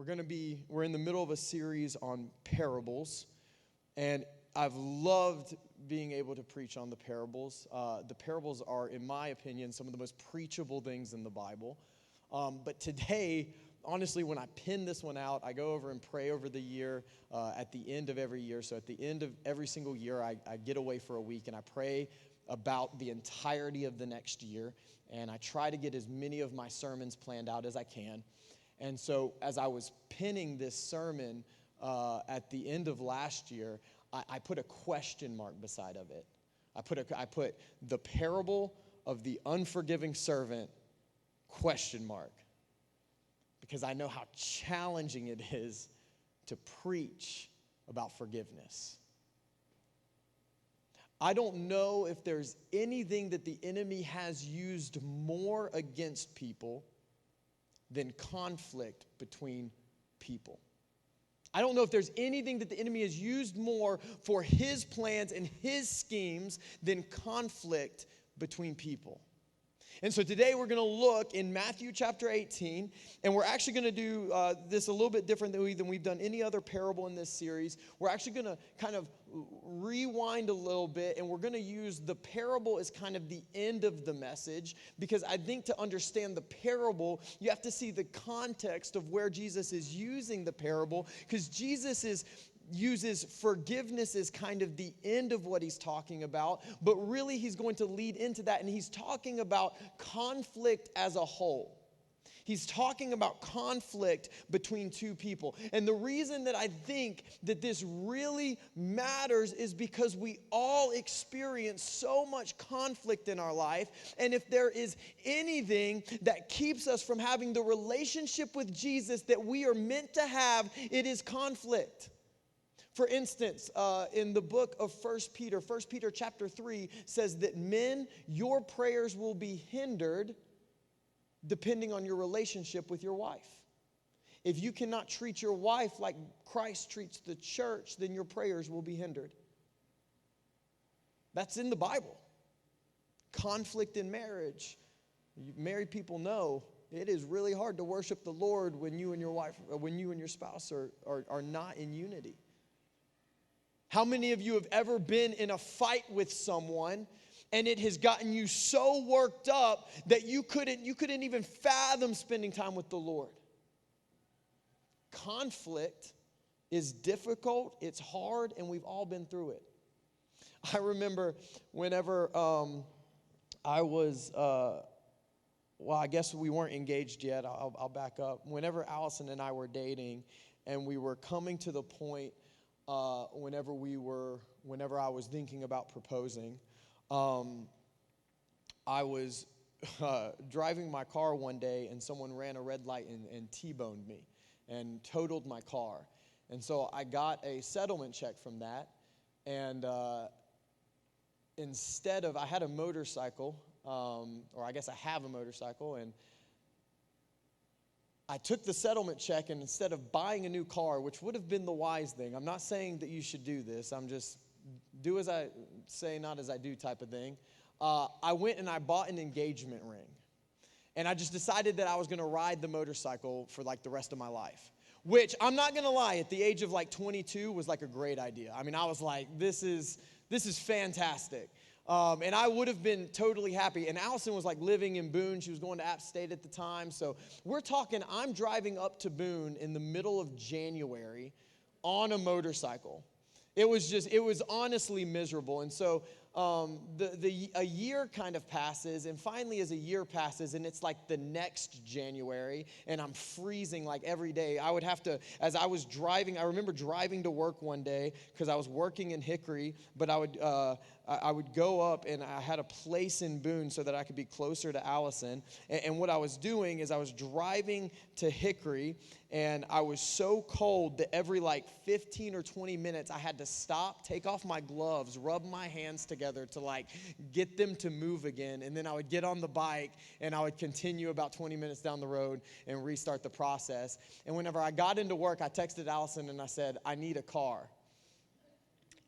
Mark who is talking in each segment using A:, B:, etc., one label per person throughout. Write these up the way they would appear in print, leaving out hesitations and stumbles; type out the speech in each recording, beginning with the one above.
A: We're in the middle of a series on parables, and I've loved being able to preach on the parables. The parables are, in my opinion, some of the most preachable things in the Bible. But today, honestly, when I pin this one out, I go over and pray over the year at the end of every year. So at the end of every single year, I get away for a week, and I pray about the entirety of the next year. And I try to get as many of my sermons planned out as I can. And so as I was pinning this sermon at the end of last year, I put a question mark beside of it. I put the parable of the unforgiving servant, question mark. Because I know how challenging it is to preach about forgiveness. I don't know if there's anything that the enemy has used more against people than conflict between people. I don't know if there's anything that the enemy has used more for his plans and his schemes than conflict between people. And so today we're going to look in Matthew chapter 18, and we're actually going to do this a little bit different than we've done any other parable in this series. We're actually going to kind of rewind a little bit, and we're going to use the parable as kind of the end of the message, because I think to understand the parable, you have to see the context of where Jesus is using the parable, because Jesus uses forgiveness as kind of the end of what he's talking about, but really he's going to lead into that, and he's talking about conflict as a whole. He's talking about conflict between two people. And the reason that I think that this really matters is because we all experience so much conflict in our life, and if there is anything that keeps us from having the relationship with Jesus that we are meant to have, it is conflict. For instance, in the book of 1 Peter chapter 3 says that men, your prayers will be hindered depending on your relationship with your wife. If you cannot treat your wife like Christ treats the church, then your prayers will be hindered. That's in the Bible. Conflict in marriage. Married people know it is really hard to worship the Lord when you and your wife, when you and your spouse are not in unity. How many of you have ever been in a fight with someone and it has gotten you so worked up that you couldn't even fathom spending time with the Lord? Conflict is difficult, it's hard, and we've all been through it. I remember whenever I was, I guess we weren't engaged yet. I'll back up. Whenever Allison and I were dating and we were coming to the point whenever I was thinking about proposing, I was driving my car one day and someone ran a red light and T-boned me and totaled my car. And so I got a settlement check from that, and instead of, I had a motorcycle, or I guess I have a motorcycle, and I took the settlement check, and instead of buying a new car, which would have been the wise thing, I'm not saying that you should do this, I'm just do as I say, not as I do type of thing. I went and I bought an engagement ring. And I just decided that I was going to ride the motorcycle for like the rest of my life. Which, I'm not going to lie, at the age of like 22 was like a great idea. I mean, I was like, this is fantastic. And I would have been totally happy. And Allison was like living in Boone. She was going to App State at the time. So we're talking, I'm driving up to Boone in the middle of January on a motorcycle. It was honestly miserable. And so a year kind of passes, and finally as a year passes, and it's like the next January, and I'm freezing like every day. I would have to, as I was driving, I remember driving to work one day because I was working in Hickory, but I would go up, and I had a place in Boone so that I could be closer to Allison. And what I was doing is I was driving to Hickory, and I was so cold that every like 15 or 20 minutes I had to stop, take off my gloves, rub my hands together to like get them to move again. And then I would get on the bike and I would continue about 20 minutes down the road and restart the process. And whenever I got into work, I texted Allison and I said, I need a car.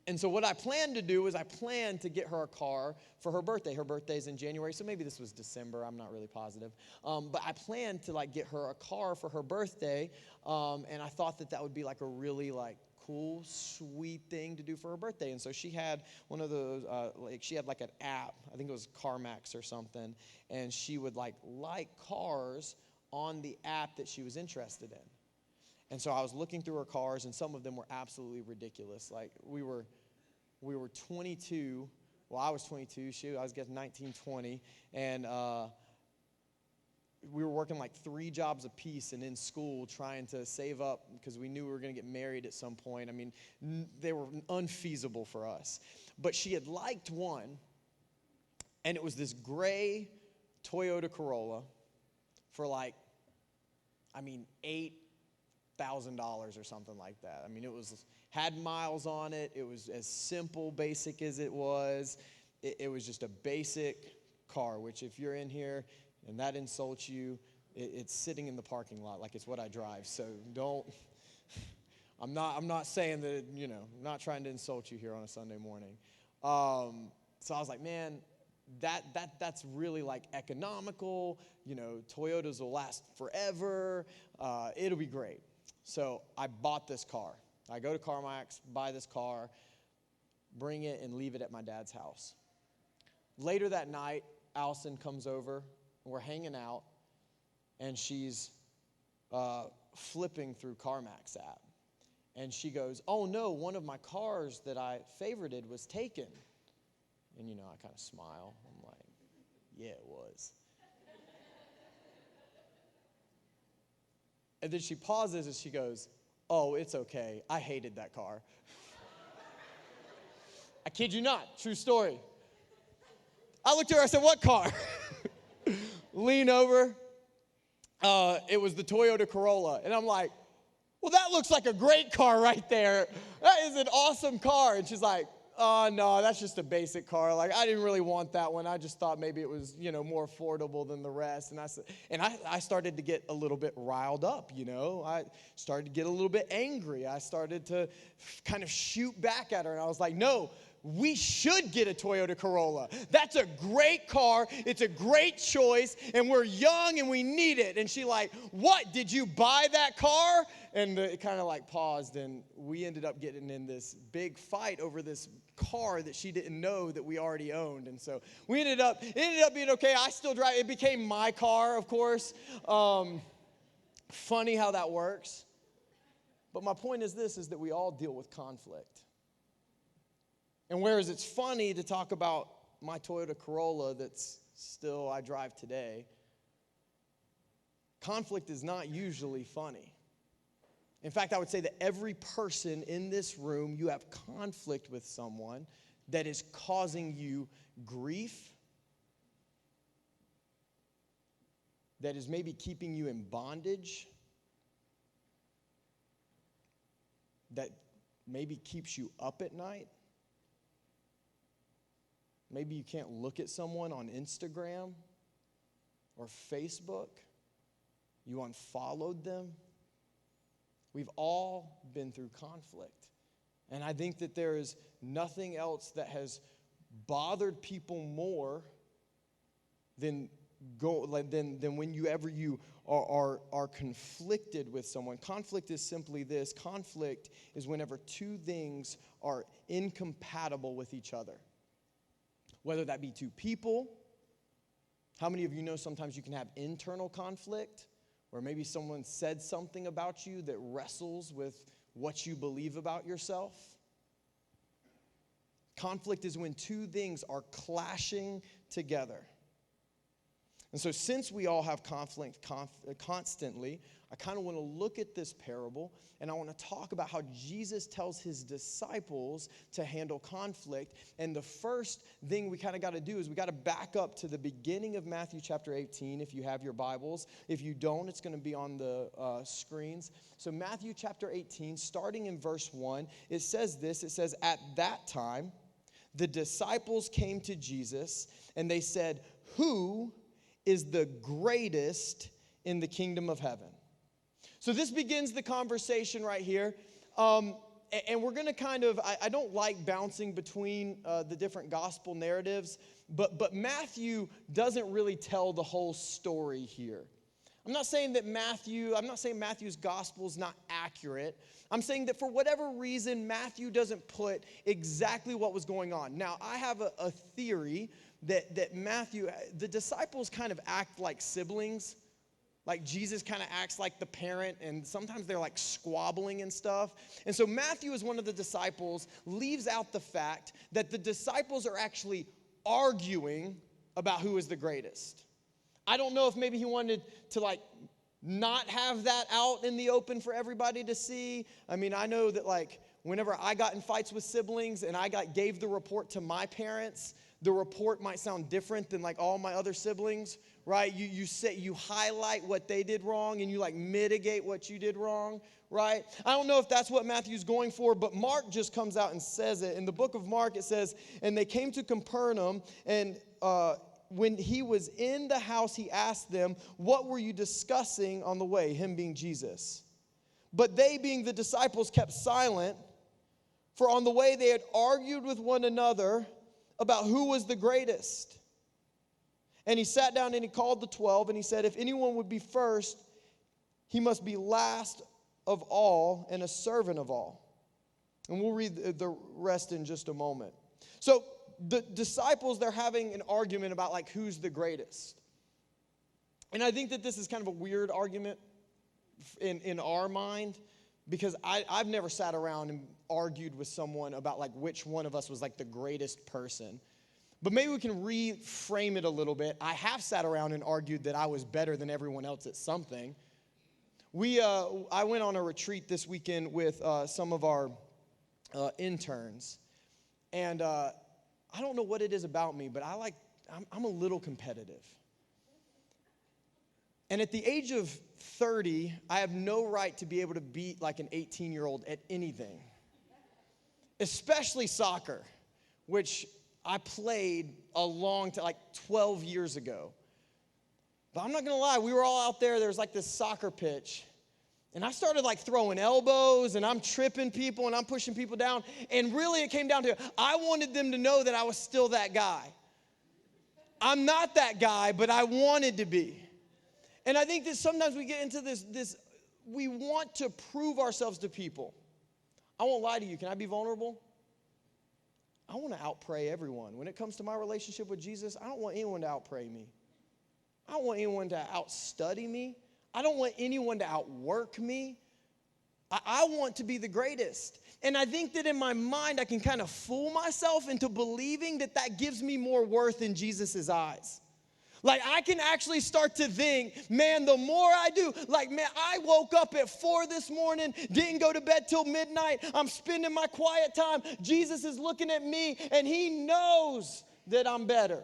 A: And so what I planned to do was I planned to get her a car for her birthday. Her birthday's in January, so maybe this was December. I'm not really positive. But I planned to get her a car for her birthday, and I thought that would be a really cool, sweet thing to do for her birthday. And so she had one of those, she had an app. I think it was CarMax or something, and she would like cars on the app that she was interested in. And so I was looking through her cars, and some of them were absolutely ridiculous. We were 22. Well, I was 22. I was getting 19, 20. And we were working 3 jobs apiece and in school trying to save up because we knew we were going to get married at some point. I mean, they were unfeasible for us. But she had liked one, and it was this gray Toyota Corolla for $8,000 or something like that. I mean, had miles on it. It was as simple, basic as it was. It was just a basic car, which if you're in here and that insults you, it's sitting in the parking lot like it's what I drive. So don't, I'm not saying that, I'm not trying to insult you here on a Sunday morning. So I was like, man, that's really economical. Toyotas will last forever. It'll be great. So I bought this car. I go to CarMax, buy this car, bring it, and leave it at my dad's house. Later that night, Allison comes over, and we're hanging out, and she's flipping through CarMax app. And she goes, oh, no, one of my cars that I favorited was taken. And, I kind of smile. I'm like, yeah, it was. And then she pauses and she goes, oh, it's okay. I hated that car. I kid you not. True story. I looked at her. I said, what car? Lean over. It was the Toyota Corolla. And I'm like, well, that looks like a great car right there. That is an awesome car. And she's like, oh, no, that's just a basic car. I didn't really want that one. I just thought maybe it was, more affordable than the rest. And I started to get a little bit riled up, I started to get a little bit angry. I started to kind of shoot back at her. And I was like, no, we should get a Toyota Corolla. That's a great car. It's a great choice. And we're young and we need it. And she what? Did you buy that car? And it kind of paused, and we ended up getting in this big fight over this car that she didn't know that we already owned. And so it ended up being okay. I still drive. It became my car, of course. Funny how that works. But my point is this, is that we all deal with conflict. And whereas it's funny to talk about my Toyota Corolla that's still I drive today, conflict is not usually funny. In fact, I would say that every person in this room, you have conflict with someone that is causing you grief, that is maybe keeping you in bondage, that maybe keeps you up at night. Maybe you can't look at someone on Instagram or Facebook. You unfollowed them. We've all been through conflict. And I think that there is nothing else that has bothered people more than when you are conflicted with someone. Conflict is simply this. Conflict is whenever two things are incompatible with each other. Whether that be two people. How many of you know sometimes you can have internal conflict? Or maybe someone said something about you that wrestles with what you believe about yourself. Conflict is when two things are clashing together. And so since we all have conflict constantly, I kind of want to look at this parable, and I want to talk about how Jesus tells his disciples to handle conflict. And the first thing we kind of got to do is we got to back up to the beginning of Matthew chapter 18 if you have your Bibles. If you don't, it's going to be on the screens. So Matthew chapter 18, starting in verse 1, it says this. It says, at that time, the disciples came to Jesus, and they said, who is the greatest in the kingdom of heaven? So this begins the conversation right here. And And we're going to kind of, I don't like bouncing between the different gospel narratives, but Matthew doesn't really tell the whole story here. I'm not saying Matthew's gospel is not accurate. I'm saying that for whatever reason, Matthew doesn't put exactly what was going on. Now, I have a theory that Matthew, the disciples kind of act like siblings. Like Jesus kind of acts like the parent, and sometimes they're like squabbling and stuff. And so Matthew, as one of the disciples, leaves out the fact that the disciples are actually arguing about who is the greatest. I don't know if maybe he wanted to like not have that out in the open for everybody to see. I mean, I know that like whenever I got in fights with siblings and I gave the report to my parents, the report might sound different than like all my other siblings, right? You highlight what they did wrong and you like mitigate what you did wrong, right? I don't know if that's what Matthew's going for, but Mark just comes out and says it. In the book of Mark, it says, and they came to Capernaum, and when he was in the house, he asked them, what were you discussing on the way? Him being Jesus. But they, being the disciples, kept silent, for on the way they had argued with one another about who was the greatest. And he sat down and he called the 12, and he said, if anyone would be first, he must be last of all and a servant of all. And we'll read the rest in just a moment. So the disciples, they're having an argument about like who's the greatest. And I think that this is kind of a weird argument in our mind, because I've never sat around and argued with someone about like which one of us was like the greatest person. But maybe we can reframe it a little bit. I have sat around and argued that I was better than everyone else at something. I went on a retreat this weekend with some of our interns. And I don't know what it is about me, but I'm a little competitive. And at the age of 30, I have no right to be able to beat like an 18-year-old at anything. Especially soccer, which I played a long time, like 12 years ago. But I'm not going to lie, we were all out there. There's like this soccer pitch. And I started like throwing elbows, and I'm tripping people, and I'm pushing people down. And really it came down to, I wanted them to know that I was still that guy. I'm not that guy, but I wanted to be. And I think that sometimes we get into this, we want to prove ourselves to people. I won't lie to you. Can I be vulnerable? I want to outpray everyone. When it comes to my relationship with Jesus, I don't want anyone to outpray me. I don't want anyone to outstudy me. I don't want anyone to outwork me. I want to be the greatest. And I think that in my mind, I can kind of fool myself into believing that that gives me more worth in Jesus' eyes. Like, I can actually start to think, man, the more I do, like, man, I woke up at 4 this morning, didn't go to bed till midnight. I'm spending my quiet time. Jesus is looking at me, and he knows that I'm better.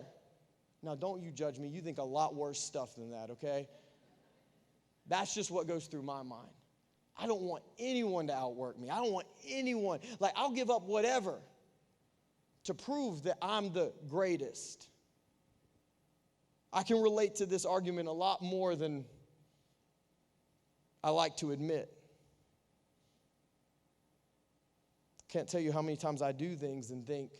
A: Now, don't you judge me. You think a lot worse stuff than that, okay? That's just what goes through my mind. I don't want anyone to outwork me. I don't want anyone. Like, I'll give up whatever to prove that I'm the greatest. I can relate to this argument a lot more than I like to admit. Can't tell you how many times I do things and think,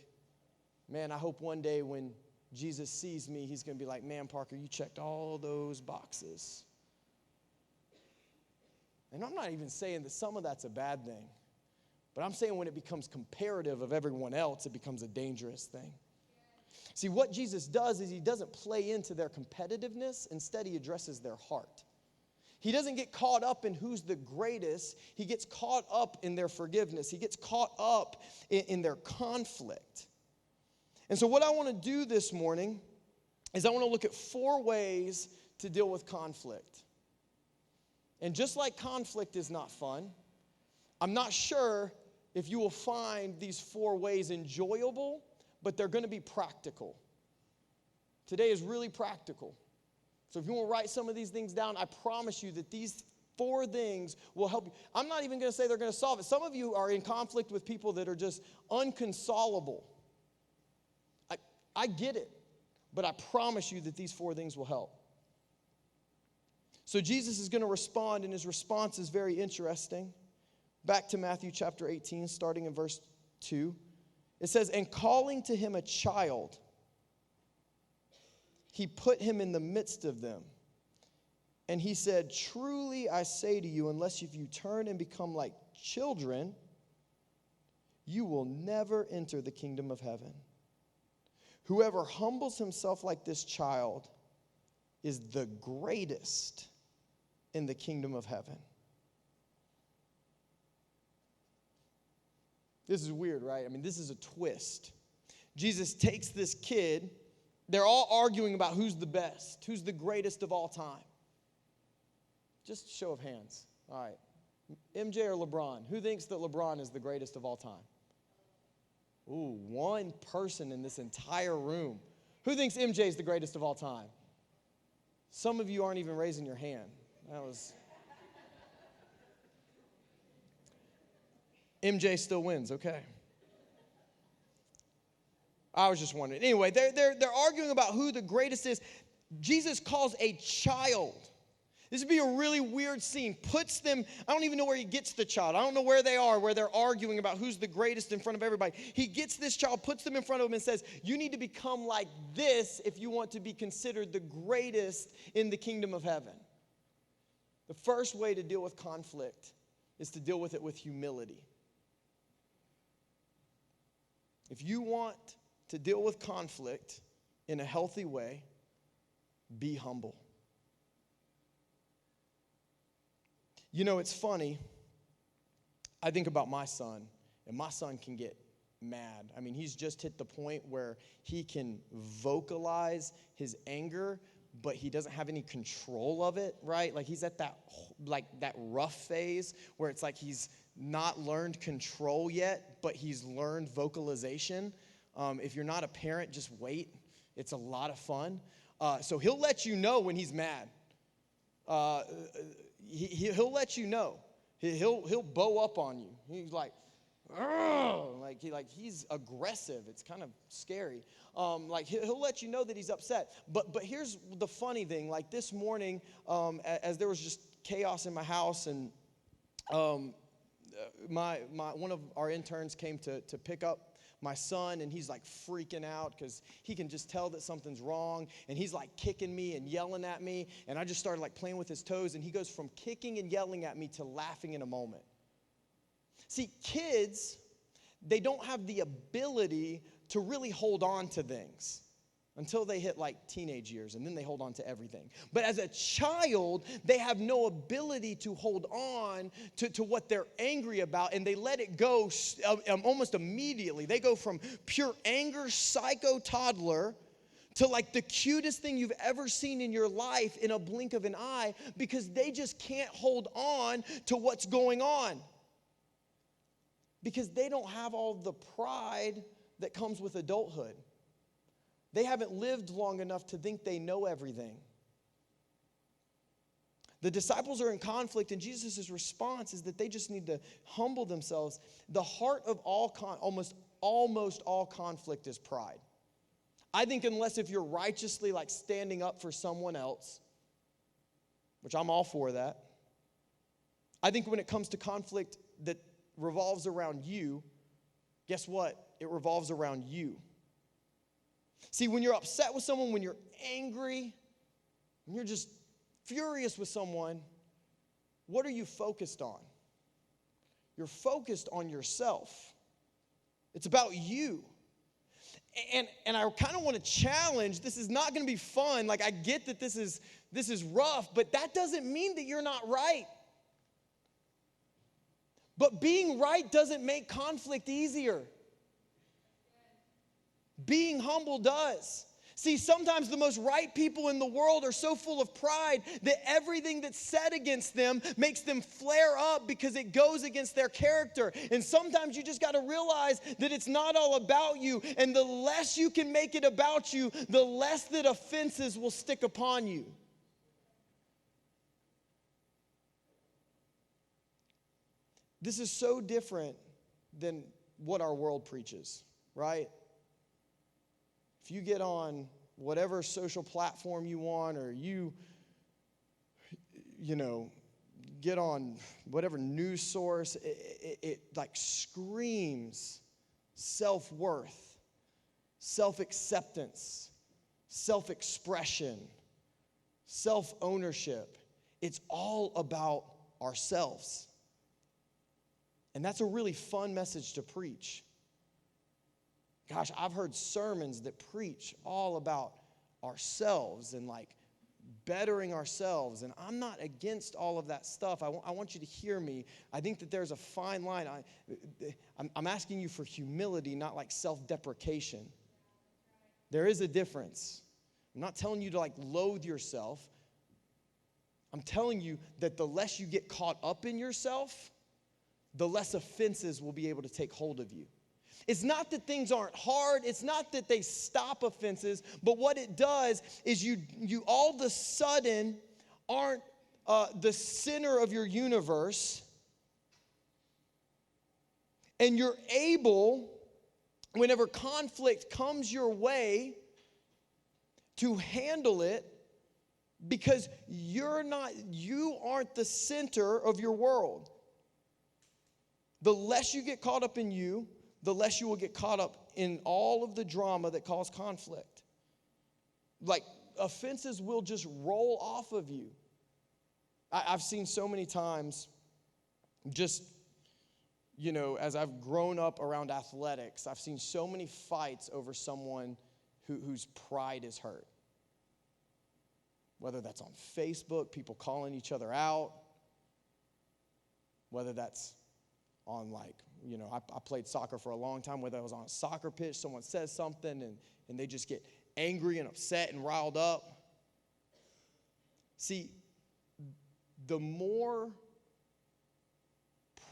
A: man, I hope one day when Jesus sees me, he's going to be like, man, Parker, you checked all those boxes. And I'm not even saying that some of that's a bad thing. But I'm saying when it becomes comparative of everyone else, it becomes a dangerous thing. See, what Jesus does is he doesn't play into their competitiveness. Instead, he addresses their heart. He doesn't get caught up in who's the greatest. He gets caught up in their forgiveness. He gets caught up in their conflict. And so what I want to do this morning is I want to look at 4 ways to deal with conflict. And just like conflict is not fun, I'm not sure if you will find these 4 ways enjoyable, but they're going to be practical. Today is really practical. So if you want to write some of these things down, I promise you that these 4 things will help you. I'm not even going to say they're going to solve it. Some of you are in conflict with people that are just unconsolable. I get it, but I promise you that these 4 things will help. So Jesus is going to respond, and his response is very interesting. Back to Matthew chapter 18, starting in verse 2. It says, "And calling to him a child, he put him in the midst of them. And he said, truly I say to you, unless if you turn and become like children, you will never enter the kingdom of heaven. Whoever humbles himself like this child is the greatest in the kingdom of heaven." This is weird, right? I mean, this is a twist. Jesus takes this kid. They're all arguing about who's the best, who's the greatest of all time. Just show of hands. All right. MJ or LeBron? Who thinks that LeBron is the greatest of all time? Ooh, one person in this entire room. Who thinks MJ is the greatest of all time? Some of you aren't even raising your hand. That was... MJ still wins, okay. I was just wondering. Anyway, they're arguing about who the greatest is. Jesus calls a child. This would be a really weird scene. Puts them, I don't even know where he gets the child. I don't know where they are, where they're arguing about who's the greatest in front of everybody. He gets this child, puts them in front of him and says, you need to become like this if you want to be considered the greatest in the kingdom of heaven. The first way to deal with conflict is to deal with it with humility. If you want to deal with conflict in a healthy way, be humble. You know, it's funny. I think about my son, and my son can get mad. I mean, he's just hit the point where he can vocalize his anger, but he doesn't have any control of it, right? Like he's at that rough phase where it's like he's not learned control yet, but he's learned vocalization. If you're not a parent, just wait. It's a lot of fun. So he'll let you know when he's mad. He'll let you know. He'll bow up on you. He's like, he's aggressive. It's kind of scary. He'll let you know that he's upset. But here's the funny thing. Like this morning, as there was just chaos in my house, and one of our interns came to pick up my son, and he's like freaking out because he can just tell that something's wrong, and he's like kicking me and yelling at me, and I just started like playing with his toes, and he goes from kicking and yelling at me to laughing in a moment. See, kids, they don't have the ability to really hold on to things until they hit like teenage years, and then they hold on to everything. But as a child, they have no ability to hold on to what they're angry about, and they let it go almost immediately. They go from pure anger, psycho toddler, to like the cutest thing you've ever seen in your life in a blink of an eye, because they just can't hold on to what's going on. Because they don't have all the pride that comes with adulthood. They haven't lived long enough to think they know everything. The disciples are in conflict, and Jesus' response is that they just need to humble themselves. The heart of almost all conflict is pride. I think unless if you're righteously like standing up for someone else, which I'm all for that. I think when it comes to conflict that revolves around you, guess what? It revolves around you. See, when you're upset with someone, when you're angry, when you're just furious with someone, what are you focused on? You're focused on yourself. It's about you. And I kind of want to challenge, this is not going to be fun. Like, I get that this is rough, but that doesn't mean that you're not right. But being right doesn't make conflict easier. Being humble does. See, sometimes the most right people in the world are so full of pride that everything that's said against them makes them flare up because it goes against their character. And sometimes you just got to realize that it's not all about you. And the less you can make it about you, the less that offenses will stick upon you. This is so different than what our world preaches, right? If you get on whatever social platform you want, or you get on whatever news source, it like screams self-worth, self-acceptance, self-expression, self-ownership. It's all about ourselves. And that's a really fun message to preach. Gosh, I've heard sermons that preach all about ourselves and like bettering ourselves. And I'm not against all of that stuff. I want you to hear me. I think that there's a fine line. I'm asking you for humility, not like self-deprecation. There is a difference. I'm not telling you to like loathe yourself. I'm telling you that the less you get caught up in yourself, the less offenses will be able to take hold of you. It's not that things aren't hard. It's not that they stop offenses. But what it does is you all of a sudden aren't the center of your universe. And you're able, whenever conflict comes your way, to handle it because you aren't the center of your world. The less you get caught up in you, the less you will get caught up in all of the drama that cause conflict. Like, offenses will just roll off of you. I've seen so many times, just, as I've grown up around athletics, I've seen so many fights over someone whose pride is hurt. Whether that's on Facebook, people calling each other out, whether that's on I played soccer for a long time, whether I was on a soccer pitch, someone says something and they just get angry and upset and riled up. See, the more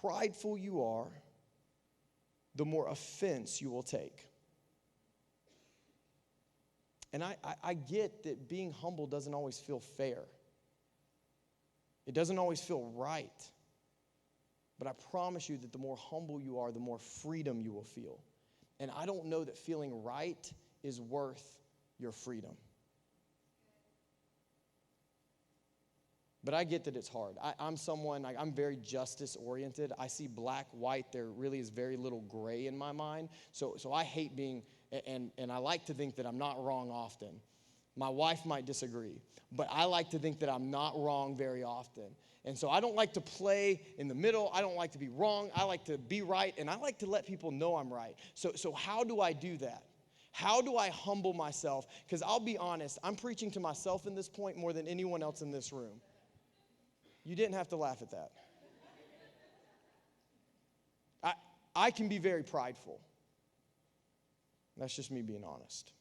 A: prideful you are, the more offense you will take. And I get that being humble doesn't always feel fair. It doesn't always feel right. But I promise you that the more humble you are, the more freedom you will feel. And I don't know that feeling right is worth your freedom. But I get that it's hard. I'm very justice-oriented. I see black, white. There really is very little gray in my mind. So I hate being, and I like to think that I'm not wrong often. My wife might disagree, but I like to think that I'm not wrong very often. And so I don't like to play in the middle. I don't like to be wrong. I like to be right, and I like to let people know I'm right. So how do I do that? How do I humble myself? Because I'll be honest, I'm preaching to myself in this point more than anyone else in this room. You didn't have to laugh at that. I can be very prideful. That's just me being honest.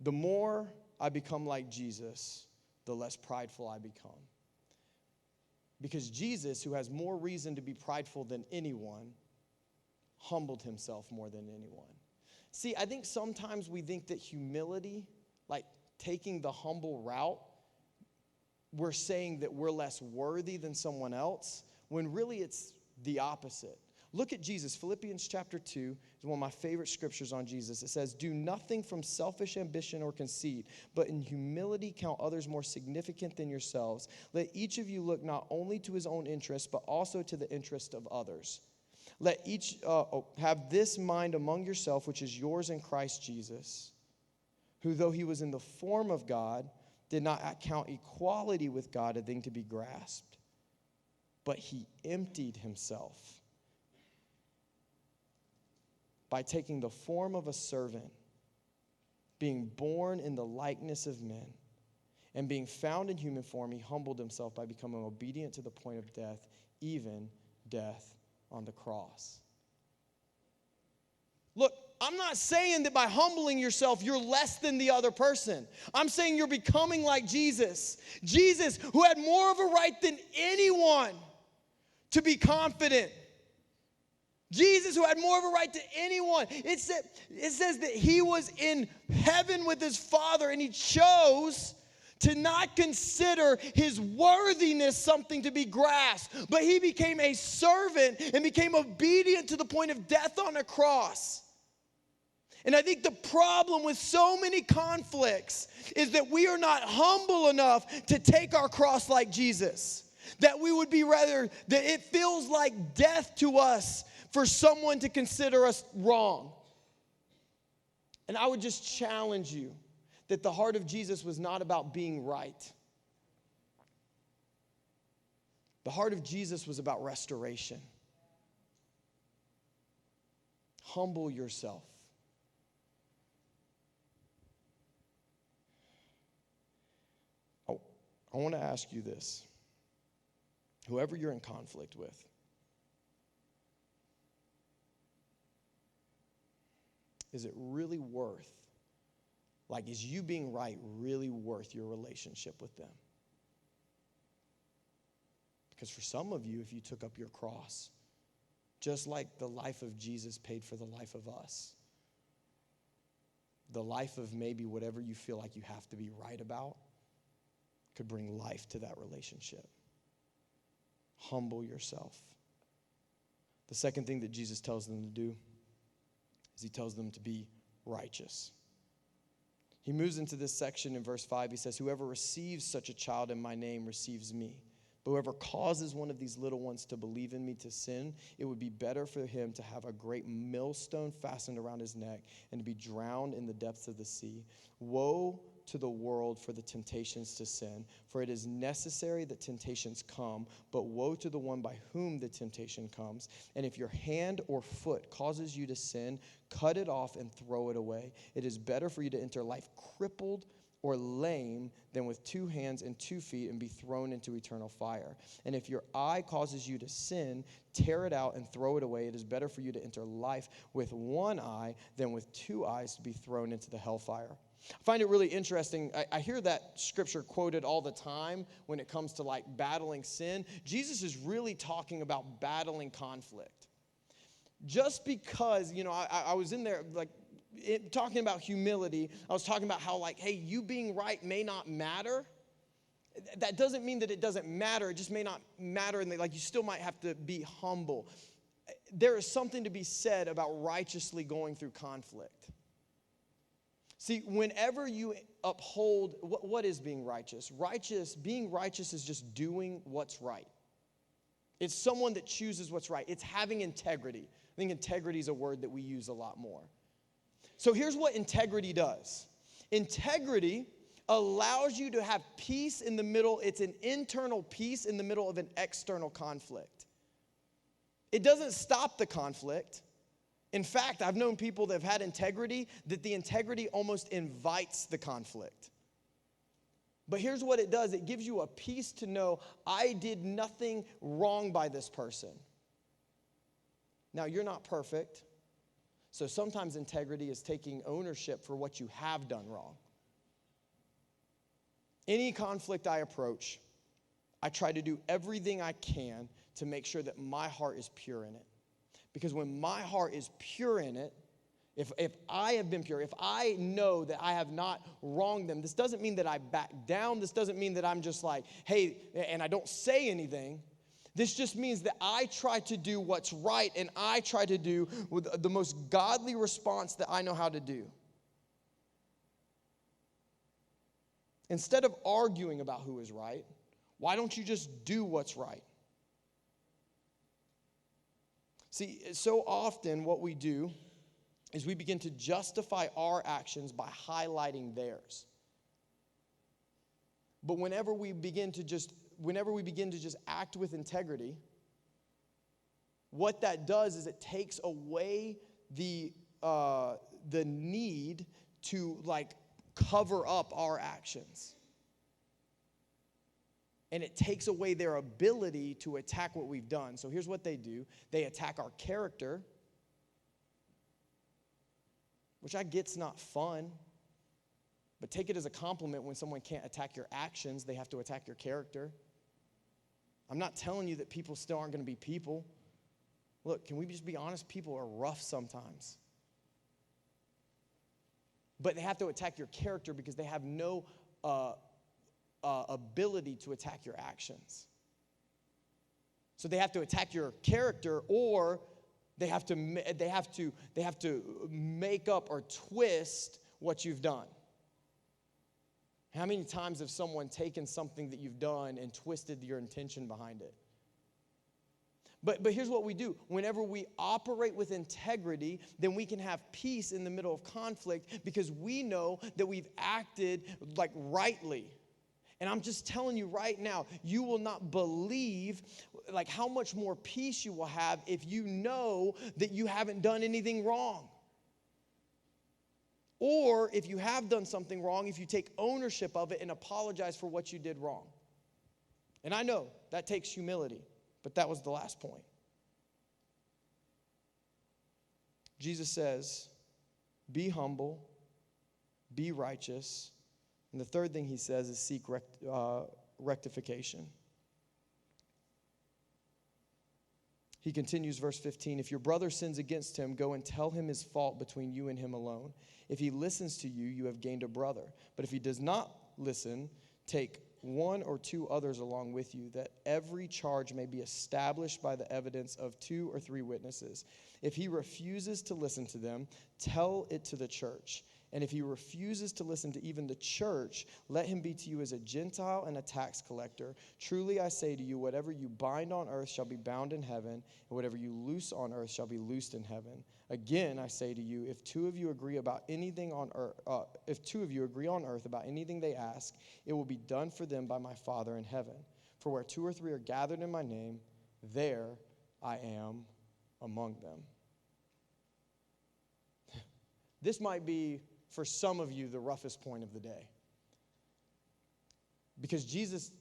A: The more I become like Jesus, the less prideful I become. Because Jesus, who has more reason to be prideful than anyone, humbled himself more than anyone. See, I think sometimes we think that humility, like taking the humble route, we're saying that we're less worthy than someone else, when really it's the opposite. Look at Jesus. Philippians chapter 2 is one of my favorite scriptures on Jesus. It says, "Do nothing from selfish ambition or conceit, but in humility count others more significant than yourselves. Let each of you look not only to his own interest, but also to the interest of others. Let each have this mind among yourself, which is yours in Christ Jesus, who though he was in the form of God, did not count equality with God a thing to be grasped, but he emptied himself by taking the form of a servant, being born in the likeness of men, and being found in human form, he humbled himself by becoming obedient to the point of death, even death on the cross." Look, I'm not saying that by humbling yourself, you're less than the other person. I'm saying you're becoming like Jesus. Jesus, who had more of a right than anyone to be confident. Jesus, who had more of a right to anyone. It says that he was in heaven with his Father, and he chose to not consider his worthiness something to be grasped, but he became a servant and became obedient to the point of death on a cross. And I think the problem with so many conflicts is that we are not humble enough to take our cross like Jesus. That we would be rather, that it feels like death to us for someone to consider us wrong. And I would just challenge you that the heart of Jesus was not about being right. The heart of Jesus was about restoration. Humble yourself. I want to ask you this. Whoever you're in conflict with, is it really worth, like, is you being right really worth your relationship with them? Because for some of you, if you took up your cross, just like the life of Jesus paid for the life of us, the life of maybe whatever you feel like you have to be right about could bring life to that relationship. Humble yourself. The second thing that Jesus tells them to do is he tells them to be righteous. He moves into this section in verse 5. He says, whoever receives such a child in my name receives me. But whoever causes one of these little ones to believe in me to sin, it would be better for him to have a great millstone fastened around his neck and to be drowned in the depths of the sea. Woe to the world for the temptations to sin, for it is necessary that temptations come, but woe to the one by whom the temptation comes. And if your hand or foot causes you to sin, cut it off and throw it away. It is better for you to enter life crippled or lame than with 2 hands and 2 feet and be thrown into eternal fire. And if your eye causes you to sin, tear it out and throw it away. It is better for you to enter life with 1 eye than with 2 eyes to be thrown into the hellfire. I find it really interesting. I hear that scripture quoted all the time when it comes to like battling sin. Jesus is really talking about battling conflict. Just because, I was in there like talking about humility. I was talking about how like, hey, you being right may not matter. That doesn't mean that it doesn't matter. It just may not matter, and like you still might have to be humble. There is something to be said about righteously going through conflict. See, whenever you uphold, what is being righteous? Being righteous is just doing what's right. It's someone that chooses what's right. It's having integrity. I think integrity is a word that we use a lot more. So here's what integrity does. Integrity allows you to have peace in the middle. It's an internal peace in the middle of an external conflict. It doesn't stop the conflict. In fact, I've known people that have had integrity, that the integrity almost invites the conflict. But here's what it does. It gives you a peace to know, I did nothing wrong by this person. Now, you're not perfect. So sometimes integrity is taking ownership for what you have done wrong. Any conflict I approach, I try to do everything I can to make sure that my heart is pure in it. Because when my heart is pure in it, if I have been pure, if I know that I have not wronged them, this doesn't mean that I back down. This doesn't mean that I'm just like, hey, and I don't say anything. This just means that I try to do what's right, and I try to do with the most godly response that I know how to do. Instead of arguing about who is right, why don't you just do what's right? See, so often what we do is we begin to justify our actions by highlighting theirs. But whenever we begin to just act with integrity, what that does is it takes away the need to like cover up our actions. And it takes away their ability to attack what we've done. So here's what they do. They attack our character, which I get's not fun. But take it as a compliment when someone can't attack your actions. They have to attack your character. I'm not telling you that people still aren't going to be people. Look, can we just be honest? People are rough sometimes. But they have to attack your character because they have no ability to attack your actions. So they have to attack your character, or They have to make up or twist what you've done. How many times have someone taken something that you've done and twisted your intention behind it? But here's what we do. Whenever we operate with integrity, then we can have peace in the middle of conflict because we know that we've acted like rightly. And I'm just telling you right now, you will not believe like how much more peace you will have if you know that you haven't done anything wrong. Or if you have done something wrong, if you take ownership of it and apologize for what you did wrong. And I know that takes humility. But that was the last point. Jesus says, be humble, be righteous. And the third thing he says is seek rectification. He continues, verse 15, if your brother sins against him, go and tell him his fault between you and him alone. If he listens to you, you have gained a brother. But if he does not listen, take one or two others along with you, that every charge may be established by the evidence of 2 or 3 witnesses. If he refuses to listen to them, tell it to the church. And if he refuses to listen to even the church, let him be to you as a Gentile and a tax collector. Truly I say to you, whatever you bind on earth shall be bound in heaven, and whatever you loose on earth shall be loosed in heaven. Again, I say to you, if 2 of you agree about anything on earth, if 2 of you agree on earth about anything they ask, it will be done for them by my Father in heaven. For where 2 or 3 are gathered in my name, there I am among them. This might be, for some of you, the roughest point of the day. Because Jesus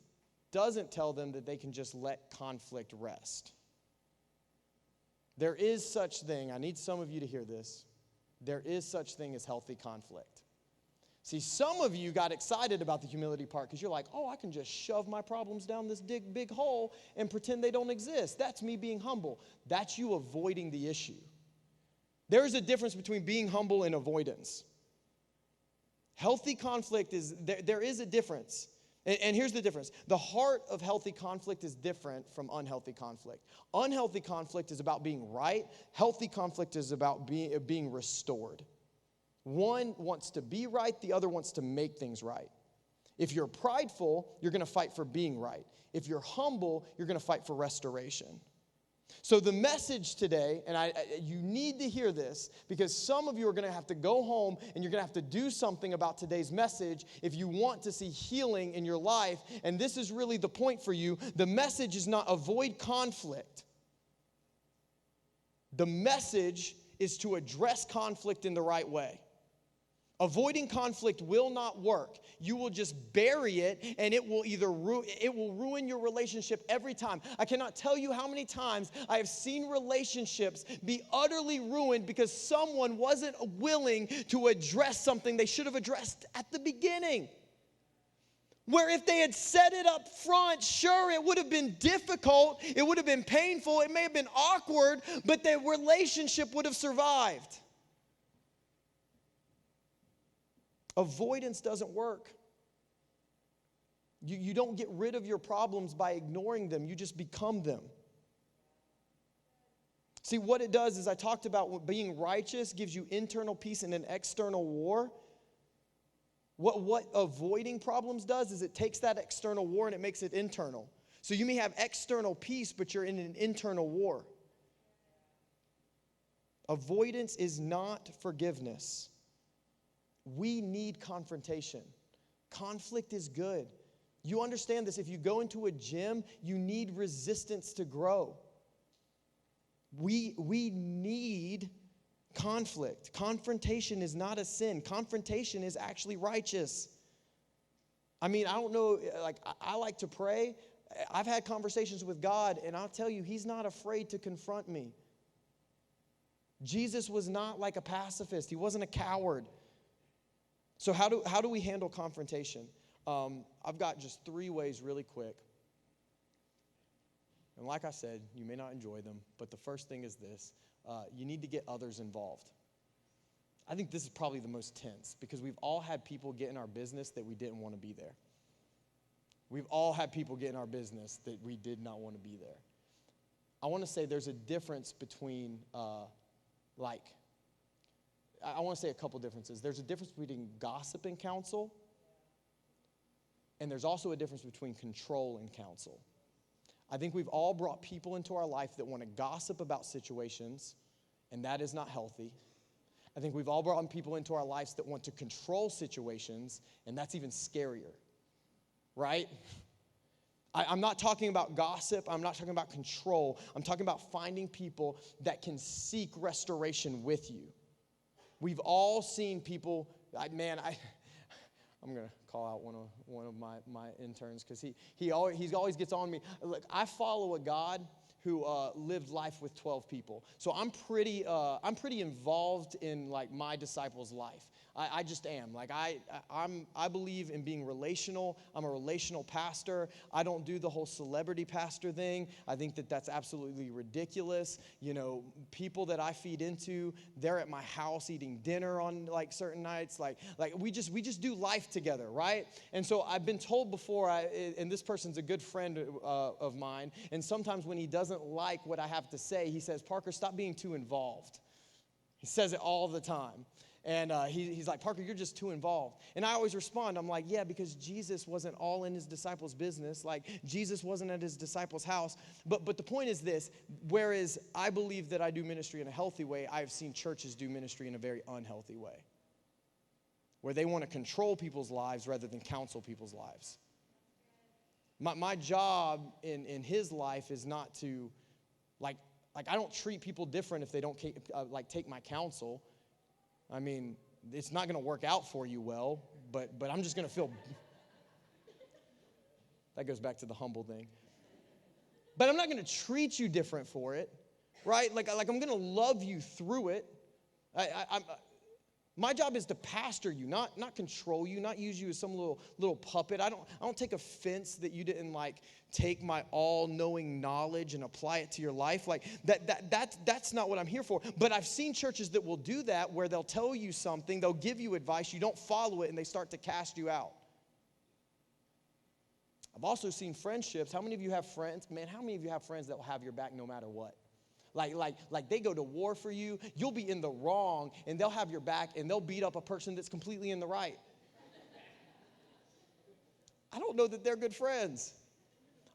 A: doesn't tell them that they can just let conflict rest. There is such thing, I need some of you to hear this, there is such thing as healthy conflict. See, some of you got excited about the humility part because you're like, oh, I can just shove my problems down this big hole and pretend they don't exist. That's me being humble. That's you avoiding the issue. There's a difference between being humble and avoidance. Healthy conflict is, there is a difference. And here's the difference. The heart of healthy conflict is different from unhealthy conflict. Unhealthy conflict is about being right. Healthy conflict is about being restored. One wants to be right. The other wants to make things right. If you're prideful, you're going to fight for being right. If you're humble, you're going to fight for restoration. So the message today, and you need to hear this, because some of you are going to have to go home and you're going to have to do something about today's message if you want to see healing in your life. And this is really the point for you. The message is not avoid conflict. The message is to address conflict in the right way. Avoiding conflict will not work. You will just bury it, and it will ruin your relationship every time. I cannot tell you how many times I have seen relationships be utterly ruined because someone wasn't willing to address something they should have addressed at the beginning. Where if they had set it up front, sure, it would have been difficult, it would have been painful, it may have been awkward, but the relationship would have survived. Avoidance doesn't work. You don't get rid of your problems by ignoring them. You just become them. See, what it does is I talked about being righteous gives you internal peace in an external war. What avoiding problems does is it takes that external war and it makes it internal. So you may have external peace, but you're in an internal war. Avoidance is not forgiveness. We need confrontation. Conflict is good. You understand this. If you go into a gym, you need resistance to grow. We need conflict. Confrontation is not a sin. Confrontation is actually righteous. I mean, I don't know, like, I like to pray. I've had conversations with God, and I'll tell you, He's not afraid to confront me. Jesus was not like a pacifist. He wasn't a coward. So how do we handle confrontation? I've got just 3 ways really quick. And like I said, you may not enjoy them, but the first thing is this. You need to get others involved. I think this is probably the most tense because we've all had people get in our business that we didn't want to be there. We've all had people get in our business that we did not want to be there. I want to say there's a difference between, I want to say a couple differences. There's a difference between gossip and counsel, and there's also a difference between control and counsel. I think we've all brought people into our life that want to gossip about situations, and that is not healthy. I think we've all brought people into our lives that want to control situations, and that's even scarier, right? I'm not talking about gossip. I'm not talking about control. I'm talking about finding people that can seek restoration with you. We've all seen people, I'm going to call out one of my interns because he always gets on me. Look, I follow a God who lived life with 12 people. So I'm pretty involved in like my disciples' life. I just am. Like I believe in being relational. I'm a relational pastor. I don't do the whole celebrity pastor thing. I think that that's absolutely ridiculous. You know, people that I feed into, they're at my house eating dinner on like certain nights. Like we just do life together, right? And so I've been told before, and this person's a good friend of mine, and sometimes when he doesn't like what I have to say, he says, "Parker, stop being too involved." He says it all the time. And he's like, "Parker, you're just too involved." And I always respond, I'm like, yeah, because Jesus wasn't all in his disciples' business. Like, Jesus wasn't at his disciples' house. But the point is this, whereas I believe that I do ministry in a healthy way, I have seen churches do ministry in a very unhealthy way, where they want to control people's lives rather than counsel people's lives. My job in his life is not to, like I don't treat people different if they don't take my counsel. I mean, it's not going to work out for you well, but I'm just going to feel. That goes back to the humble thing. But I'm not going to treat you different for it, right? Like I'm going to love you through it. My job is to pastor you, not control you, not use you as some little puppet. I don't take offense that you didn't like take my all-knowing knowledge and apply it to your life. Like that's not what I'm here for. But I've seen churches that will do that, where they'll tell you something, they'll give you advice, you don't follow it, and they start to cast you out. I've also seen friendships. How many of you have friends? Man, how many of you have friends that will have your back no matter what? Like they go to war for you. You'll be in the wrong, and they'll have your back, and they'll beat up a person that's completely in the right. I don't know that they're good friends.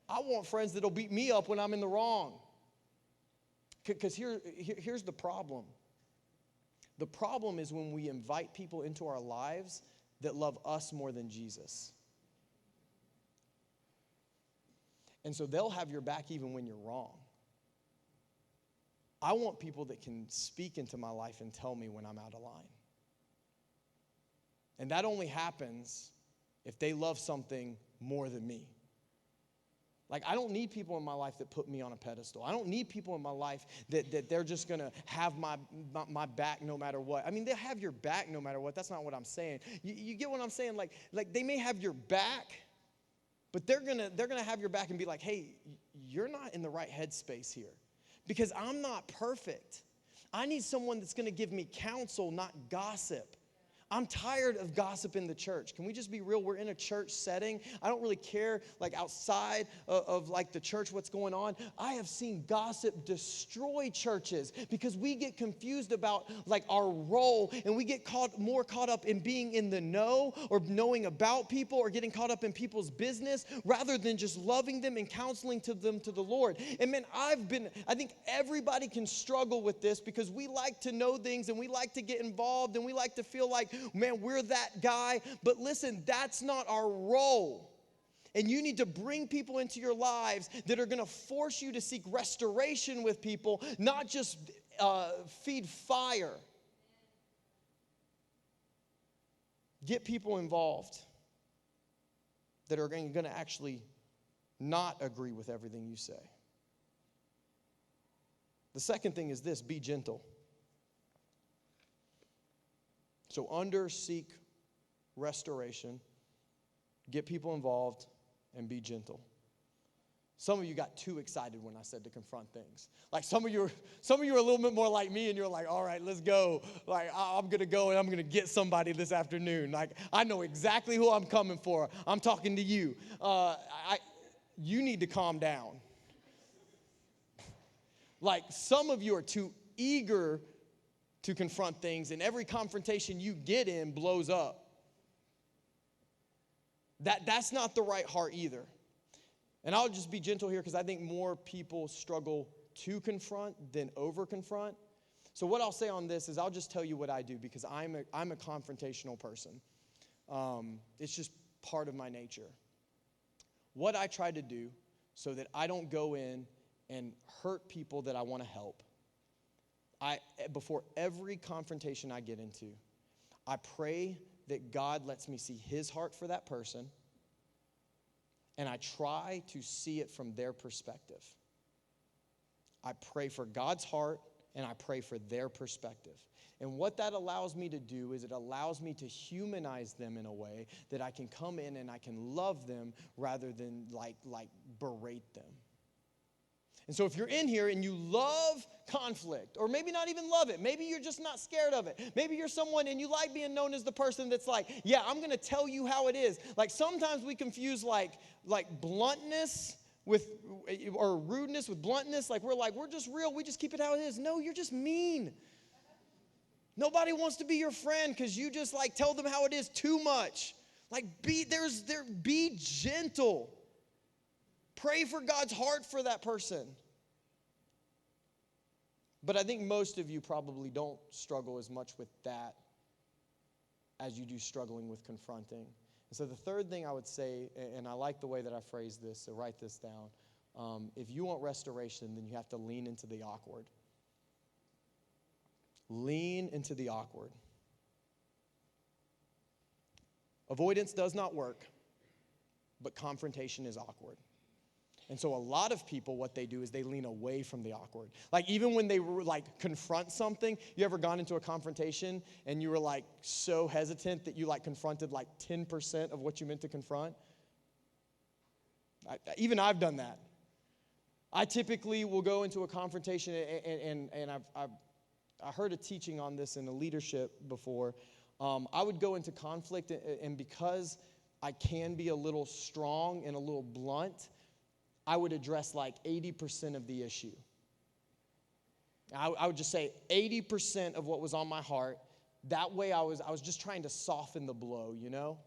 A: I want friends that'll beat me up when I'm in the wrong. Because here's the problem. The problem is when we invite people into our lives that love us more than Jesus. And so they'll have your back even when you're wrong. I want people that can speak into my life and tell me when I'm out of line. And that only happens if they love something more than me. Like, I don't need people in my life that put me on a pedestal. I don't need people in my life that they're just going to have my back no matter what. I mean, they'll have your back no matter what. That's not what I'm saying. You get what I'm saying? Like they may have your back, but they're gonna have your back and be like, "Hey, you're not in the right headspace here. Because I'm not perfect. I need someone that's going to give me counsel, not gossip. I'm tired of gossip in the church. Can we just be real? We're in a church setting. I don't really care, like, outside of like the church, what's going on. I have seen gossip destroy churches because we get confused about like our role, and we get more caught up in being in the know or knowing about people or getting caught up in people's business rather than just loving them and counseling to them to the Lord. And man, I think everybody can struggle with this because we like to know things and we like to get involved and we like to feel like, man, we're that guy. But listen, that's not our role. And you need to bring people into your lives that are going to force you to seek restoration with people, not just feed fire. Get people involved that are going to actually not agree with everything you say. The second thing is this: be gentle. So seek restoration, get people involved, and be gentle. Some of you got too excited when I said to confront things. Like some of you are a little bit more like me, and you're like, "All right, let's go. Like I'm gonna go and I'm gonna get somebody this afternoon. Like I know exactly who I'm coming for. I'm talking to you. You need to calm down." Like some of you are too eager to confront things, and every confrontation you get in blows up. That's not the right heart either. And I'll just be gentle here because I think more people struggle to confront than over confront. So what I'll say on this is I'll just tell you what I do because I'm a confrontational person. It's just part of my nature. What I try to do so that I don't go in and hurt people that I want to help, before every confrontation I get into, I pray that God lets me see his heart for that person, and I try to see it from their perspective. I pray for God's heart, and I pray for their perspective. And what that allows me to do is it allows me to humanize them in a way that I can come in and I can love them rather than like berate them. And so if you're in here and you love conflict, or maybe not even love it, maybe you're just not scared of it. Maybe you're someone and you like being known as the person that's like, yeah, I'm going to tell you how it is. Like sometimes we confuse like bluntness with, or rudeness with bluntness. Like we're just real. We just keep it how it is. No, you're just mean. Nobody wants to be your friend because you just like tell them how it is too much. Like be gentle. Pray for God's heart for that person. But I think most of you probably don't struggle as much with that as you do struggling with confronting. And so the third thing I would say, and I like the way that I phrased this, so write this down. If you want restoration, then you have to lean into the awkward. Lean into the awkward. Avoidance does not work, but confrontation is awkward. And so a lot of people, what they do is they lean away from the awkward. Like even when they like confront something, you ever gone into a confrontation and you were like so hesitant that you like confronted like 10% of what you meant to confront? Even I've done that. I typically will go into a confrontation and I heard a teaching on this in the leadership before. I would go into conflict and because I can be a little strong and a little blunt, I would address like 80% of the issue. I would just say 80% of what was on my heart. That way I was just trying to soften the blow, you know?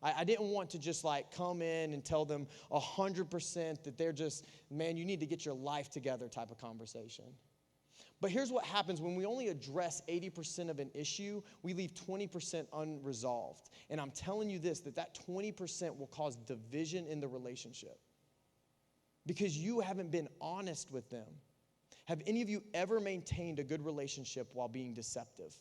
A: I didn't want to just like come in and tell them 100% that they're just, man, you need to get your life together type of conversation. But here's what happens when we only address 80% of an issue, we leave 20% unresolved. And I'm telling you this, that 20% will cause division in the relationship. Because you haven't been honest with them. Have any of you ever maintained a good relationship while being deceptive?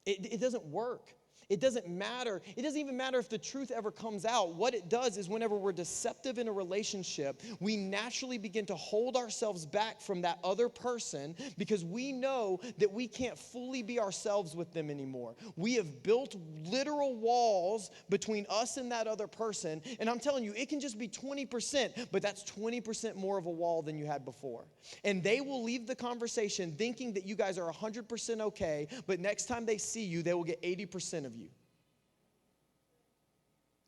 A: It doesn't work. It doesn't matter. It doesn't even matter if the truth ever comes out. What it does is whenever we're deceptive in a relationship, we naturally begin to hold ourselves back from that other person because we know that we can't fully be ourselves with them anymore. We have built literal walls between us and that other person. And I'm telling you, it can just be 20%, but that's 20% more of a wall than you had before. And they will leave the conversation thinking that you guys are 100% okay, but next time they see you, they will get 80% of you.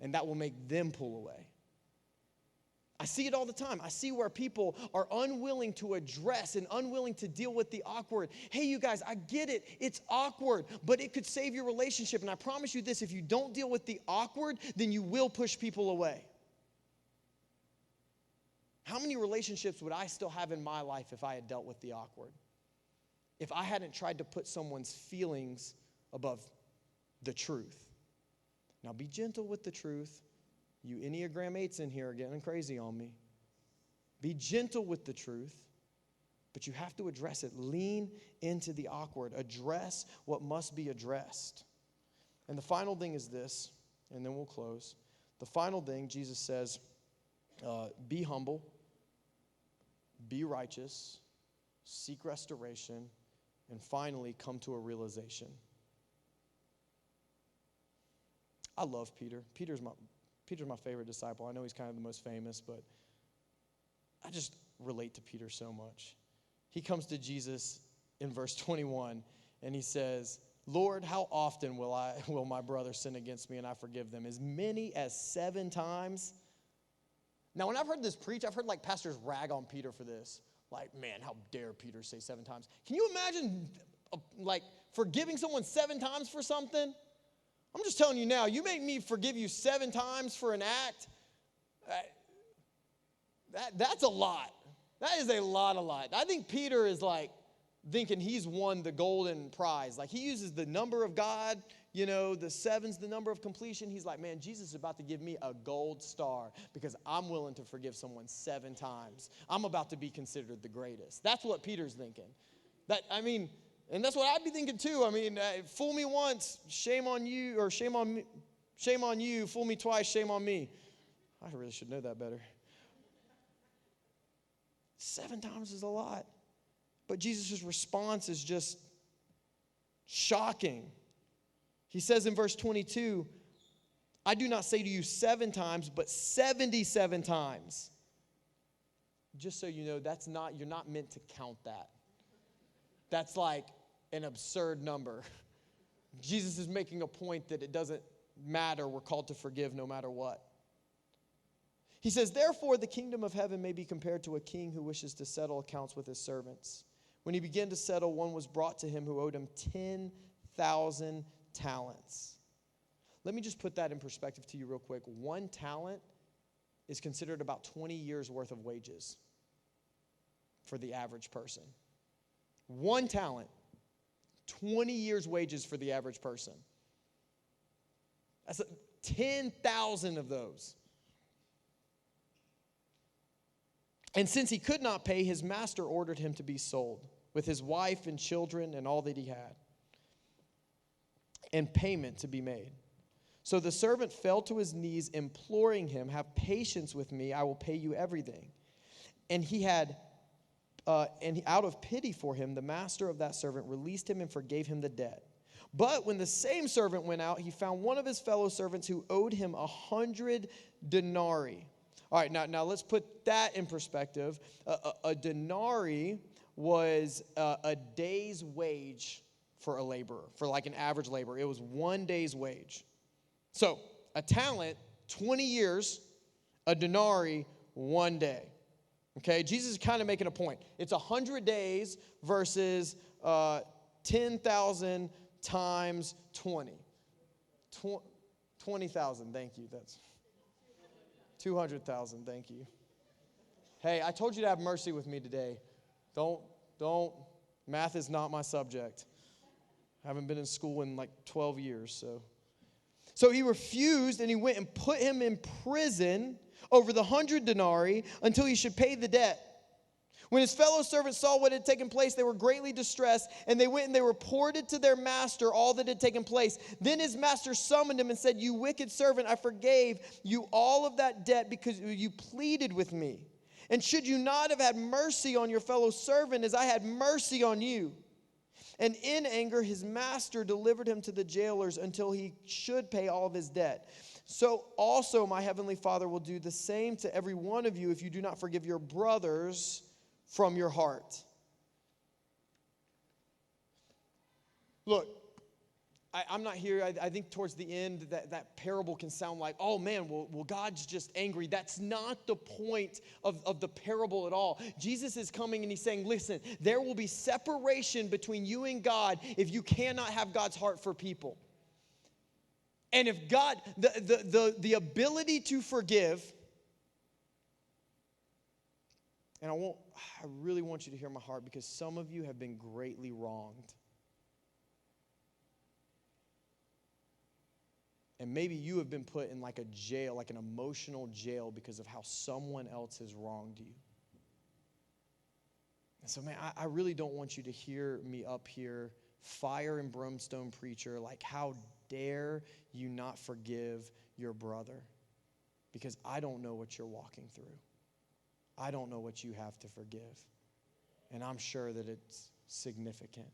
A: And that will make them pull away. I see it all the time. I see where people are unwilling to address and unwilling to deal with the awkward. Hey, you guys, I get it. It's awkward, but it could save your relationship. And I promise you this, if you don't deal with the awkward, then you will push people away. How many relationships would I still have in my life if I had dealt with the awkward? If I hadn't tried to put someone's feelings above the truth. Now be gentle with the truth. You Enneagram 8s in here are getting crazy on me. Be gentle with the truth, but you have to address it. Lean into the awkward. Address what must be addressed. And the final thing is this, and then we'll close. The final thing, Jesus says, be humble, be righteous, seek restoration, and finally come to a realization. I love Peter. Peter's my favorite disciple. I know he's kind of the most famous, but I just relate to Peter so much. He comes to Jesus in verse 21, and he says, Lord, how often will my brother sin against me and I forgive them? As many as 7 times? Now, when I've heard this preach, I've heard like pastors rag on Peter for this. Like, man, how dare Peter say 7 times? Can you imagine, forgiving someone 7 times for something? I'm just telling you now, you make me forgive you 7 times for an act, that's a lot. That is a lot. I think Peter is thinking he's won the golden prize. He uses the number of God, the 7's the number of completion. He's like, man, Jesus is about to give me a gold star because I'm willing to forgive someone 7 times. I'm about to be considered the greatest. That's what Peter's thinking. And that's what I'd be thinking too. Fool me once, shame on you, or shame on me, shame on you. Fool me twice, shame on me. I really should know that better. 7 times is a lot. But Jesus' response is just shocking. He says in verse 22, I do not say to you 7 times, but 77 times. Just so you know, you're not meant to count that. That's like an absurd number. Jesus is making a point that it doesn't matter. We're called to forgive no matter what. He says, therefore, the kingdom of heaven may be compared to a king who wishes to settle accounts with his servants. When he began to settle, one was brought to him who owed him 10,000 talents. Let me just put that in perspective to you real quick. 1 talent is considered about 20 years worth of wages for the average person. 1 talent, 20 years wages for the average person. That's 10,000 of those. And since he could not pay, his master ordered him to be sold with his wife and children and all that he had, and payment to be made. So the servant fell to his knees, imploring him, have patience with me, I will pay you everything. And out of pity for him, the master of that servant released him and forgave him the debt. But when the same servant went out, he found one of his fellow servants who owed him 100 denarii. All right, now let's put that in perspective. A denarii was a day's wage for a laborer, for like an average laborer. It was 1 day's wage. So a talent, 20 years, a denarii, 1 day. Okay, Jesus is kind of making a point. It's 100 days versus 10,000 times 20. 20,000, thank you. That's 200,000, thank you. Hey, I told you to have mercy with me today. Don't, math is not my subject. I haven't been in school in like 12 years, So he refused, and he went and put him in prison over the 100 denarii until he should pay the debt. When his fellow servants saw what had taken place, they were greatly distressed, and they went and they reported to their master all that had taken place. Then his master summoned him and said, you wicked servant, I forgave you all of that debt because you pleaded with me. And should you not have had mercy on your fellow servant as I had mercy on you? And in anger, his master delivered him to the jailers until he should pay all of his debt. So also my heavenly Father will do the same to every one of you if you do not forgive your brothers from your heart. Look, I'm not here. I think towards the end that parable can sound like, oh man, well God's just angry. That's not the point of the parable at all. Jesus is coming and he's saying, listen, there will be separation between you and God if you cannot have God's heart for people. And if God, the ability to forgive, and I really want you to hear my heart because some of you have been greatly wronged. And maybe you have been put in like a jail, like an emotional jail because of how someone else has wronged you. And so, man, I really don't want you to hear me up here, fire and brimstone preacher, like how dare you not forgive your brother? Because I don't know what you're walking through. I don't know what you have to forgive. And I'm sure that it's significant.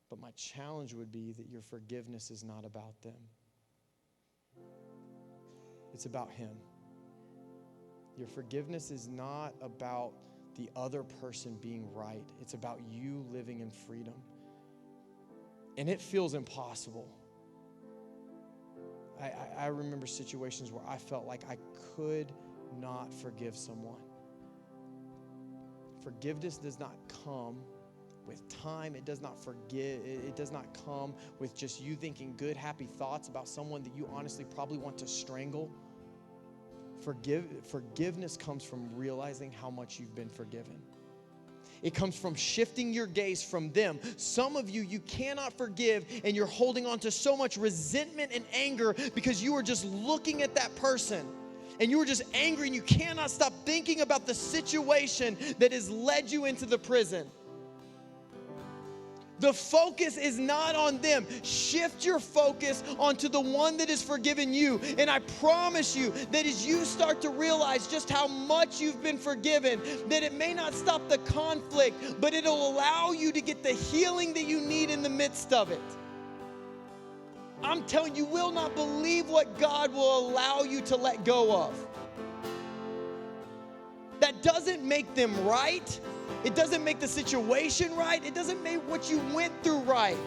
A: But my challenge would be that your forgiveness is not about them. It's about him. Your forgiveness is not about the other person being right. It's about you living in freedom. And it feels impossible. I remember situations where I felt like I could not forgive someone. Forgiveness does not come with time. It does not it does not come with just you thinking good, happy thoughts about someone that you honestly probably want to strangle. Forgiveness comes from realizing how much you've been forgiven. It comes from shifting your gaze from them. Some of you cannot forgive, and you're holding on to so much resentment and anger because you are just looking at that person. And you were just angry, and you cannot stop thinking about the situation that has led you into the prison. The focus is not on them. Shift your focus onto the one that has forgiven you. And I promise you that as you start to realize just how much you've been forgiven, that it may not stop the conflict, but it'll allow you to get the healing that you need in the midst of it. I'm telling you, you will not believe what God will allow you to let go of. That doesn't make them right. It doesn't make the situation right. It doesn't make what you went through right.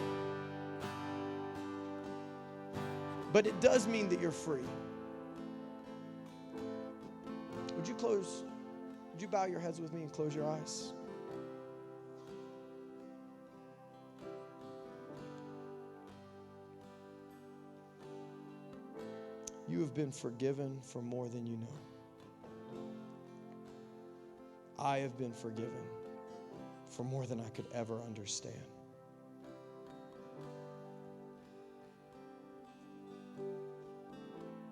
A: But it does mean that you're free. Would you bow your heads with me and close your eyes? You have been forgiven for more than you know. I have been forgiven for more than I could ever understand.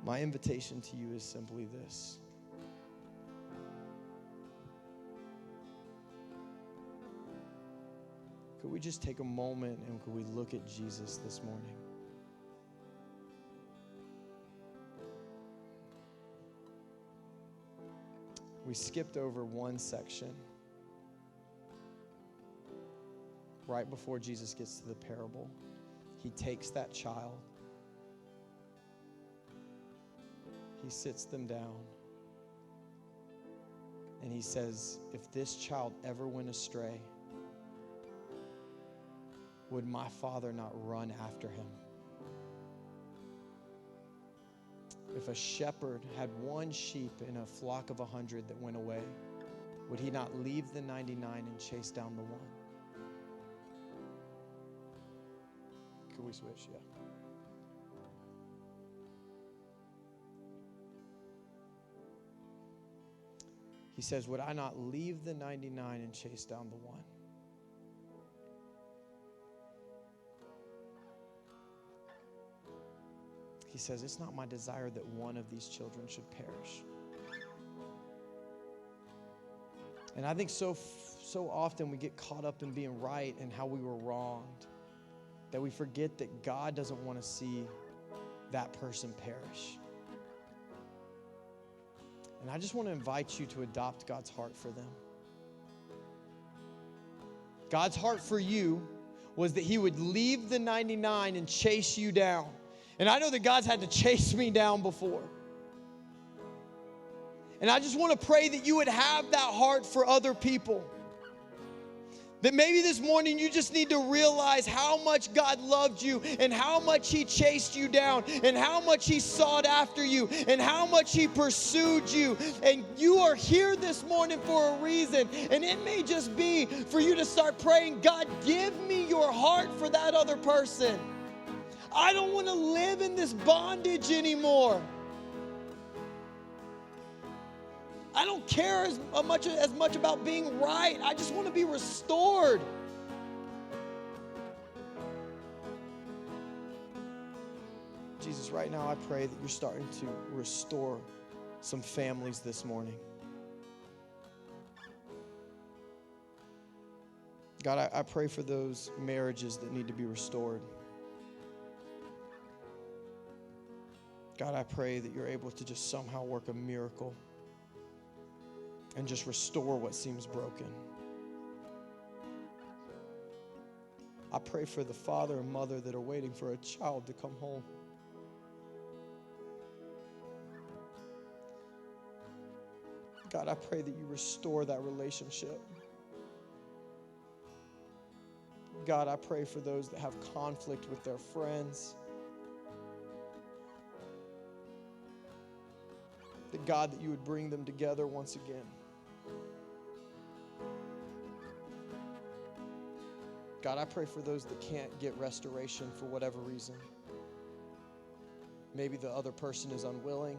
A: My invitation to you is simply this. Could we just take a moment and could we look at Jesus this morning? We skipped over one section right before Jesus gets to the parable. He takes that child. He sits them down. And he says, if this child ever went astray, would my Father not run after him? If a shepherd had one sheep in a flock of 100 that went away, would he not leave the 99 and chase down the one? Could we switch? Yeah. He says, would I not leave the 99 and chase down the one? He says, it's not my desire that one of these children should perish. And I think so often we get caught up in being right and how we were wronged, that we forget that God doesn't want to see that person perish. And I just want to invite you to adopt God's heart for them. God's heart for you was that he would leave the 99 and chase you down. And I know that God's had to chase me down before. And I just want to pray that you would have that heart for other people. That maybe this morning you just need to realize how much God loved you and how much he chased you down and how much he sought after you and how much he pursued you. And you are here this morning for a reason. And it may just be for you to start praying, God, give me your heart for that other person. I don't want to live in this bondage anymore. I don't care as much about being right. I just want to be restored. Jesus, right now I pray that you're starting to restore some families this morning. God, I pray for those marriages that need to be restored. God, I pray that you're able to just somehow work a miracle and just restore what seems broken. I pray for the father and mother that are waiting for a child to come home. God, I pray that you restore that relationship. God, I pray for those that have conflict with their friends. That God, that you would bring them together once again. God, I pray for those that can't get restoration for whatever reason. Maybe the other person is unwilling.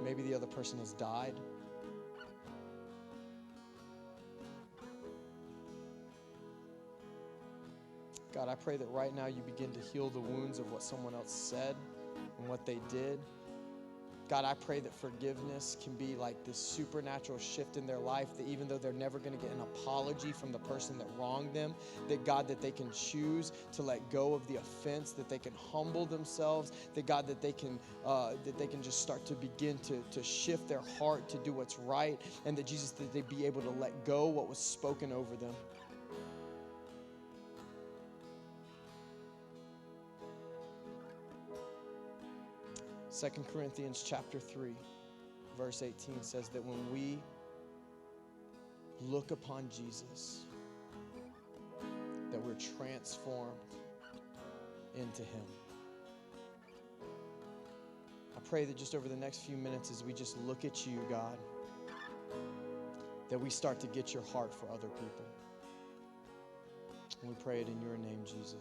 A: Maybe the other person has died. God, I pray that right now you begin to heal the wounds of what someone else said and what they did. God, I pray that forgiveness can be like this supernatural shift in their life, that even though they're never going to get an apology from the person that wronged them, that God, that they can choose to let go of the offense, that they can humble themselves, that God, that they can just start to begin to shift their heart to do what's right, and that Jesus, that they be able to let go what was spoken over them. Second Corinthians chapter 3, verse 18 says that when we look upon Jesus, that we're transformed into him. I pray that just over the next few minutes as we just look at you, God, that we start to get your heart for other people. And we pray it in your name, Jesus.